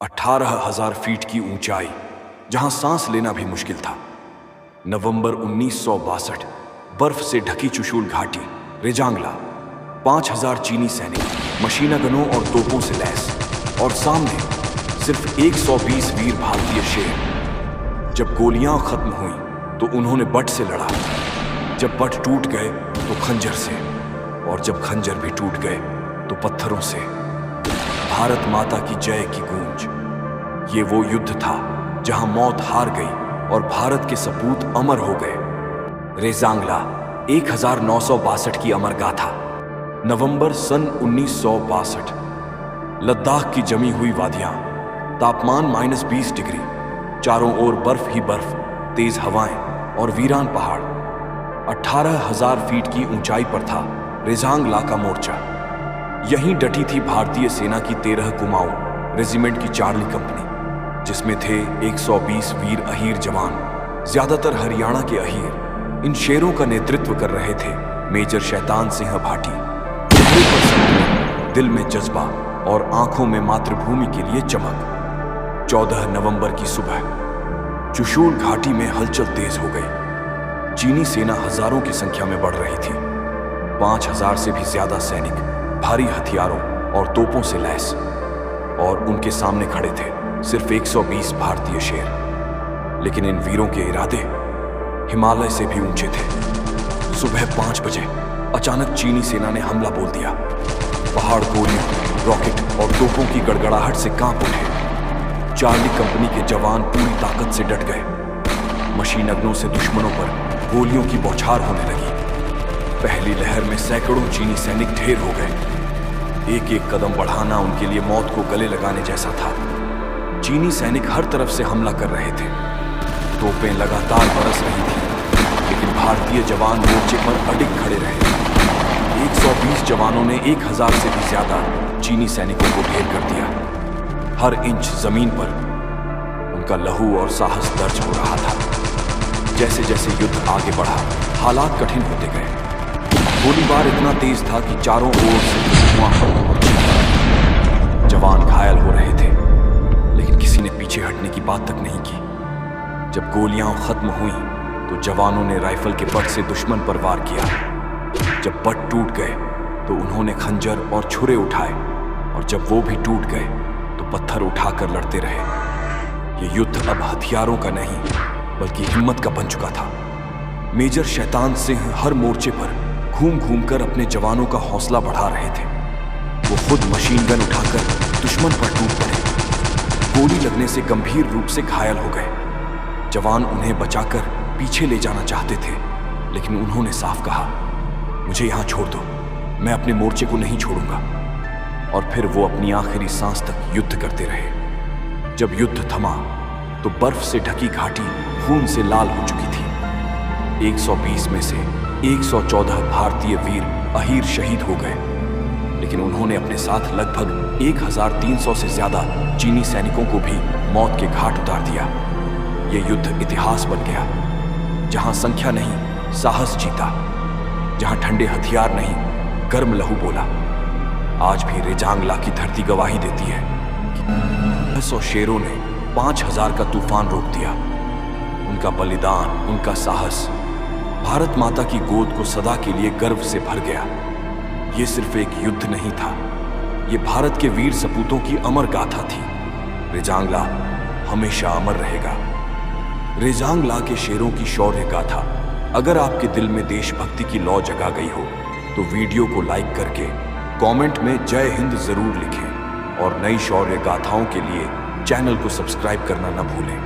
18,000 feet की ऊंचाई, जहां सांस लेना भी मुश्किल था। नवंबर 1962, बर्फ से ढकी चुशूल घाटी, रेजांगला। 5,000 चीनी सैनिक, मशीनगनों और तोपों से लैस, और सामने सिर्फ 120 वीर भारतीय शेर। जब गोलियां खत्म हुई तो उन्होंने बट से लड़ा, जब बट टूट गए तो खंजर से, और जब खंजर भी टूट गए तो पत्थरों से। भारत माता की जय की गूंज। ये वो युद्ध था जहां मौत हार गई और भारत के सपूत अमर हो गए। रेजांगला 1962 की अमर गाथा। नवंबर सन 1962। लद्दाख की जमी हुई वादियां, तापमान -20 डिग्री, चारों ओर बर्फ ही बर्फ, तेज हवाएं और वीरान पहाड़। 18,000 फीट की ऊंचाई पर था रेजांगला का मोर्चा। यहीं डटी थी भारतीय सेना की 13 कुमाऊं रेजिमेंट की चार्ली कंपनी, जिसमें थे 120 वीर अहीर जवान, ज्यादातर हरियाणा के अहीर। इन शेरों का नेतृत्व कर रहे थे मेजर शैतान सिंह भाटी। चेहरे पर संतुलन, दिल में जज्बा और आंखों में मातृभूमि के लिए चमक। 14 नवंबर की सुबह चुशूल घाटी में हलचल तेज हो गई। चीनी सेना हजारों की संख्या में बढ़ रही थी। 5,000 से भी ज्यादा सैनिक भारी हथियारों और तोपों से लैस, और उनके सामने खड़े थे सिर्फ 120 भारतीय शेर। लेकिन इन वीरों के इरादे हिमालय से भी ऊंचे थे। सुबह 5 बजे अचानक चीनी सेना ने हमला बोल दिया। पहाड़ गोलियों, रॉकेट और तोपों की गड़गड़ाहट से कांप उठे। चार्ली कंपनी के जवान पूरी ताकत से डट गए। मशीनगनों से दुश्मनों पर गोलियों की बौछार होने लगी। पहली लहर में सैकड़ों चीनी सैनिक ढेर हो गए। एक एक कदम बढ़ाना उनके लिए मौत को गले लगाने जैसा था। चीनी सैनिक हर तरफ से हमला कर रहे थे। तोपें लगातार बरस रही थी, लेकिन भारतीय जवान मोर्चे पर अडिग खड़े रहे। 120 जवानों ने 1,000 से भी ज्यादा चीनी सैनिकों को ढेर कर दिया। हर इंच जमीन पर उनका लहू और साहस दर्ज हो रहा था। जैसे जैसे युद्ध आगे बढ़ा, हालात कठिन होते गए। गोलीबार इतना तेज था कि चारों ओर से धुआं और चीखना। जवान घायल हो रहे थे, लेकिन किसी ने पीछे हटने की बात तक नहीं की। जब गोलियां खत्म हुई तो जवानों ने राइफल के बट से दुश्मन पर वार किया। जब बट टूट गए तो उन्होंने खंजर और छुरे उठाए, और जब वो भी टूट गए तो पत्थर उठाकर लड़ते रहे। ये युद्ध अब हथियारों का नहीं, बल्कि हिम्मत का बन चुका था। मेजर शैतान सिंह हर मोर्चे पर घूम घूम कर अपने जवानों का हौसला बढ़ा रहे थे। वो खुद मशीन गन उठाकर दुश्मन पर टूट पड़े। गोली लगने से गंभीर रूप से घायल हो गए। जवान उन्हें बचाकर पीछे ले जाना चाहते थे, लेकिन उन्होंने साफ कहा, मुझे यहां छोड़ दो, मैं अपने मोर्चे को नहीं छोड़ूंगा। और फिर वो अपनी आखिरी सांस तक युद्ध करते रहे। जब युद्ध थमा तो बर्फ से ढकी घाटी खून से लाल हो चुकी थी। 120 में से 114 भारतीय वीर अहीर शहीद हो गए, लेकिन उन्होंने अपने साथ लगभग 1,300 से ज्यादा चीनी सैनिकों को भी मौत के घाट उतार दिया। यह युद्ध इतिहास बन गया, जहां संख्या नहीं साहस जीता, जहां ठंडे हथियार नहीं गर्म लहू बोला। आज भी रेजांगला की धरती गवाही देती है कि 100 शेरों ने 5,000 का तूफान रोक दिया। उनका बलिदान, उनका साहस भारत माता की गोद को सदा के लिए गर्व से भर गया। ये सिर्फ एक युद्ध नहीं था, ये भारत के वीर सपूतों की अमर गाथा थी। रेजांगला हमेशा अमर रहेगा। रेजांगला के शेरों की शौर्य गाथा अगर आपके दिल में देशभक्ति की लौ जगा गई हो तो वीडियो को लाइक करके कमेंट में जय हिंद जरूर लिखें, और नई शौर्य गाथाओं के लिए चैनल को सब्सक्राइब करना न भूलें।